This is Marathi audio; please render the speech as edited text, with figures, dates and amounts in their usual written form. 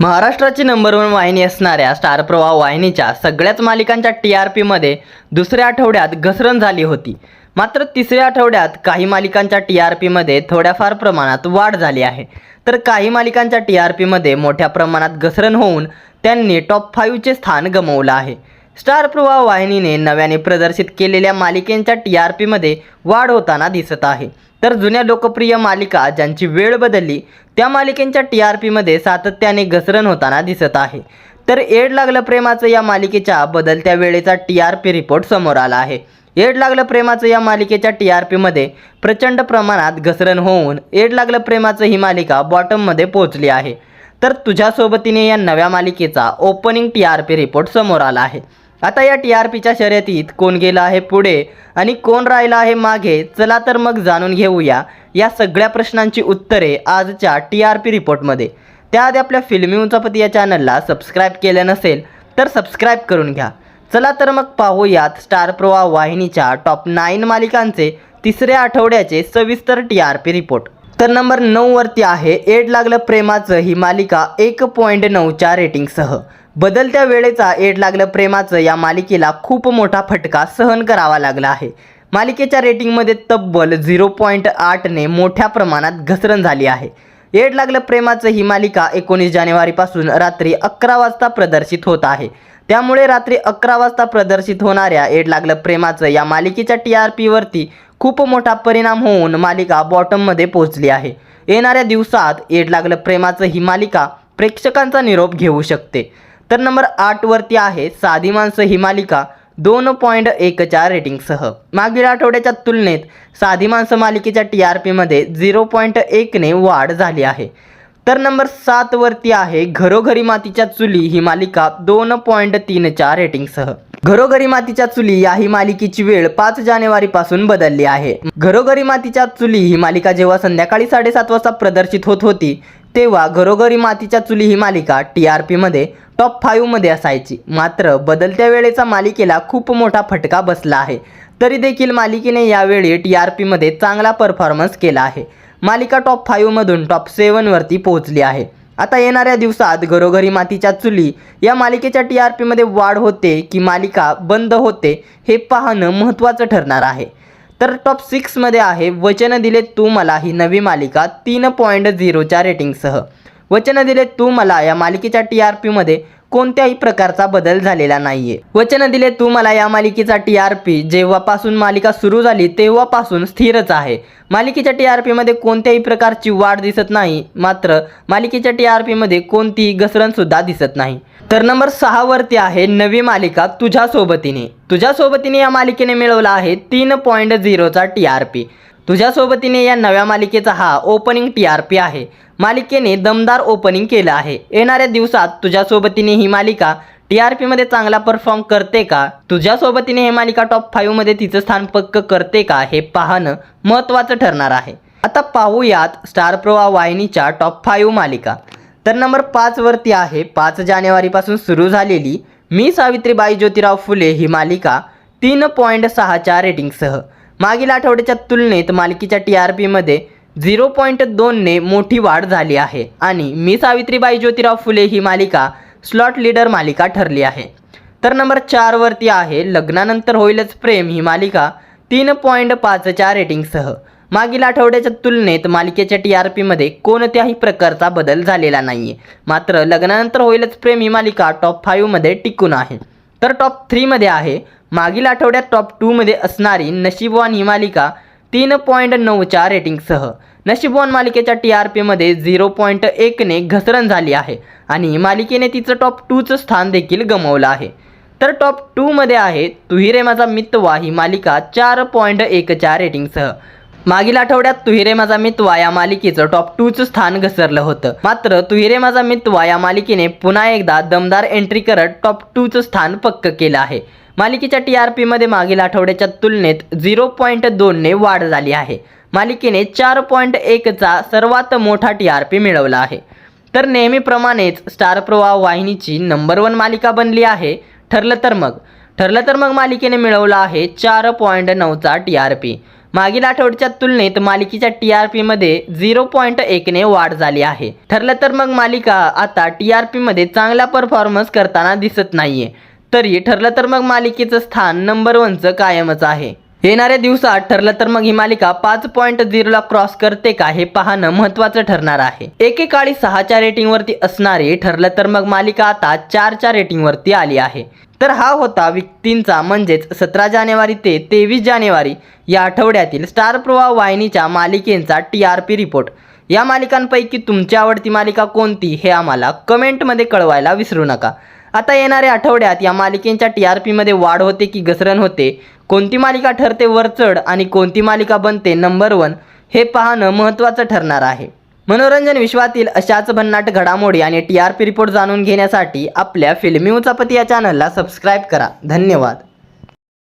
महाराष्ट्राची नंबर 1 वाहिनी असणाऱ्या स्टार प्रवाह वाहिनीच्या सगळ्याच मालिकांच्या TRPमध्ये दुसऱ्या आठवड्यात घसरण झाली होती. मात्र तिसऱ्या आठवड्यात काही मालिकांच्या TRPमध्ये थोड्याफार प्रमाणात वाढ झाली आहे, तर काही मालिकांच्या TRPमध्ये मोठ्या प्रमाणात घसरण होऊन त्यांनी टॉप 5 चे स्थान गमावलं आहे. स्टार प्रवाह वाहिनीने नव्याने प्रदर्शित केलेल्या मालिकेंच्या TRPमध्ये वाढ होताना दिसत आहे, तर जुन्या लोकप्रिय मालिका ज्यांची वेळ बदलली त्या मालिकेंच्या TRPमध्ये सातत्याने घसरण होताना दिसत आहे. तर येड लागलं प्रेमाचं या मालिकेच्या बदलत्या वेळेचा TRP रिपोर्ट समोर आला आहे. येड लागलं प्रेमाचं या मालिकेच्या TRPमध्ये प्रचंड प्रमाणात घसरण होऊन येड लागलं प्रेमाचं ही मालिका बॉटममध्ये पोहोचली आहे. तर तुझ्या सोबतीने या नव्या मालिकेचा ओपनिंग TRP रिपोर्ट समोर आला आहे. आता या TRPच्या शर्यतीत कोण गेला आहे पुढे आणि कोण राहिला आहे मागे, चला तर मग जाणून घेऊया या सगळ्या प्रश्नांची उत्तरे आजच्या TRP रिपोर्टमध्ये. त्याआधी आपल्या फिल्मी उंचापती या चॅनलला सबस्क्राईब केलं नसेल तर सबस्क्राईब करून घ्या. चला तर मग पाहूयात स्टार प्रवाह वाहिनीच्या टॉप 9 मालिकांचे तिसऱ्या आठवड्याचे सविस्तर TRP रिपोर्ट. तर नंबर 9 वरती आहे येड लागलं प्रेमाचं ही मालिका 1.9च्या रेटिंगसह. बदलत्या वेळेचा येड लागलं प्रेमाचं या मालिकेला खूप मोठा फटका सहन करावा लागला आहे. मालिकेच्या रेटिंगमध्ये तब्बल 0.8ने मोठ्या प्रमाणात घसरण झाली आहे. येड लागलं प्रेमाचं ही मालिका 19 जानेवारीपासून रात्री 11 वाजता प्रदर्शित होत आहे. त्यामुळे रात्री 11 वाजता प्रदर्शित होणाऱ्या येड लागलं प्रेमाचं या मालिकेच्या TRPवरती खूप मोठा परिणाम होऊन मालिका बॉटममध्ये पोहोचली आहे. येणाऱ्या दिवसात येड लागलं प्रेमाचं ही मालिका प्रेक्षकांचा निरोप घेऊ शकते. तर नंबर 8 वरती आहे साधी माणसं ही मालिका 2.1च्या रेटिंगसह. मागील आठवड्याच्या तुलनेत साधी माणसं मालिकेच्या TRPमध्ये 0.1ने वाढ झाली आहे. तर नंबर 7 वरती आहे घरोघरी मातीच्या चुली ही मालिका 2.3च्या रेटिंगसह. घरोघरी मातीच्या चुली या ही मालिकेची वेळ 5 जानेवारीपासून बदलली आहे. घरोघरी मातीच्या चुली ही मालिका जेव्हा संध्याकाळी 7:30 वाजता प्रदर्शित होत होती तेव्हा घरोघरी मातीच्या चुली ही मालिका TRPमध्ये टॉप 5 मध्ये असायची. मात्र बदलत्या वेळेचा मालिकेला खूप मोठा फटका बसला आहे. तरी देखील मालिकेने यावेळी TRPमध्ये चांगला परफॉर्मन्स केला आहे. मालिका टॉप 5 मधून टॉप 7 वरती पोहोचली आहे. आता येणाऱ्या दिवसात घरोघरी मातीच्या चुली या मालिकेच्या TRPमध्ये वाढ होते की मालिका बंद होते हे पाहणं महत्त्वाचं ठरणार आहे. तर टॉप 6 मध्ये आहे वचन दिले तू मला ही नवी मालिका 3.0च्या रेटिंगसह. वचन दिले तू मला या मालिकेच्या TRPमध्ये कोणत्याही प्रकारचा बदल झालेला नाहीये. वचन दिले तू मला या मालिकेचा TRP जेव्हापासून मालिका सुरू झाली तेव्हापासून स्थिरच आहे. मालिकेच्या TRPमध्ये कोणत्याही प्रकारची वाढ दिसत नाही, मात्र मालिकेच्या TRPमध्ये कोणतीही घसरण सुद्धा दिसत नाही. तर नंबर 6 वरती आहे नवी मालिका तुझ्या सोबतीने. तुझ्या सोबतीने या मालिकेने मिळवला आहे 3.0चा TRP. तुझ्या सोबतीने या नव्या मालिकेचा हा ओपनिंग TRP आहे. मालिकेने दमदार ओपनिंग केलं आहे. येणाऱ्या दिवसात तुझ्या सोबतीने ही मालिका TRPमध्ये चांगला परफॉर्म करते का, तुझ्या सोबतीने ही मालिका टॉप 5 मध्ये तिचं स्थान पक्क करते का हे पाहणं महत्त्वाचं ठरणार आहे. आता पाहूयात स्टार प्रवाह वाहिनीच्या टॉप 5 मालिका. तर नंबर 5 वरती आहे 5 जानेवारीपासून सुरू झालेली मी सावित्रीबाई ज्योतिराव फुले ही मालिका 3.6च्या रेटिंगसह. मागील आठवड्याच्या तुलनेत मालिकेच्या TRPमध्ये 0.2ने मोठी वाढ झाली आहे आणि मी सावित्रीबाई ज्योतिराव फुले ही मालिका स्लॉट लीडर मालिका ठरली आहे. तर नंबर 4 वरती आहे लग्नानंतर होईलच प्रेम ही मालिका 3.5च्या रेटिंगसह. मागील आठवड्याच्या तुलनेत मालिकेच्या TRPमध्ये कोणत्याही प्रकारचा बदल झालेला नाहीये, मात्र लग्नानंतर होईलच प्रेम ही मालिका टॉप 5 मध्ये टिकून आहे. तर टॉप 3 मध्ये आहे मागील आठवड्यात टॉप 2 मध्ये असणारी नशीबवान ही मालिका 3.9च्या रेटिंगसह. नशीबवान मालिकेच्या TRPमध्ये 0.1ने घसरण झाली आहे आणि मालिकेने तिचं टॉप 2चं स्थान देखील गमावलं आहे. तर टॉप 2 मध्ये आहे तुही रे माझा मितवा ही मालिका 4.1च्या रेटिंगसह. मागील आठवड्यात तुही रे माझा मितवा या मालिकेचं टॉप 2चं स्थान घसरलं होतं, मात्र तुही रे माझा मितवा या मालिकेने पुन्हा एकदा दमदार एंट्री करत टॉप 2चं स्थान पक्क केलं आहे. मालिकेच्या TRPमध्ये मागील आठवड्याच्या तुलनेत 0.2ने वाढ झाली आहे. मालिकेने 4.1चा सर्वात मोठा TRP मिळवला आहे. तर नेहमीप्रमाणेच स्टार प्रवाह वाहिनीची नंबर 1 मालिका बनली आहे ठरलं तर मग मालिकेने मिळवला आहे 4.9चा TRP. मागील आठवड्याच्या तुलनेत मालिकेच्या TRP मध्ये 0.1 वाढ झाली आहे. ठरलं तर मग मालिका आता TRP मध्ये चांगला परफॉर्मन्स करताना दिसत नाहीये. तरी ठरलं तर मग मालिकेचं स्थान नंबर 1चं कायमच आहे. येणाऱ्या दिवसात ठरलं तर मग ही मालिका 5.0 ला क्रॉस करते का हे पाहणं महत्त्वाचं ठरणार आहे. एकेकाळी 6च्या रेटिंगवरती असणारी ठरलं तर मग मालिका आता 4च्या रेटिंगवरती आली आहे. तर हा होता व्यक्तींचा म्हणजेच 17 जानेवारी ते 23 जानेवारी या आठवड्यातील स्टार प्रवाह वाहिनीच्या मालिकेंचा TRP रिपोर्ट. या मालिकांपैकी तुमची आवडती मालिका कोणती हे आम्हाला कमेंटमध्ये कळवायला विसरू नका. आता येणाऱ्या आठवड्यात या मालिकेंच्या TRP मध्ये वाढ होते की घसरण होते, कोणती मालिका ठरते वरचढ आणि कोणती मालिका बनते नंबर 1 हे पाहणं महत्त्वाचं ठरणार आहे. मनोरंजन विश्वातील अशाच भन्नाट घडामोडी आणि TRP रिपोर्ट जाणून घेण्यासाठी आपल्या फिल्मी उचापती या चॅनलला सबस्क्राईब करा. धन्यवाद.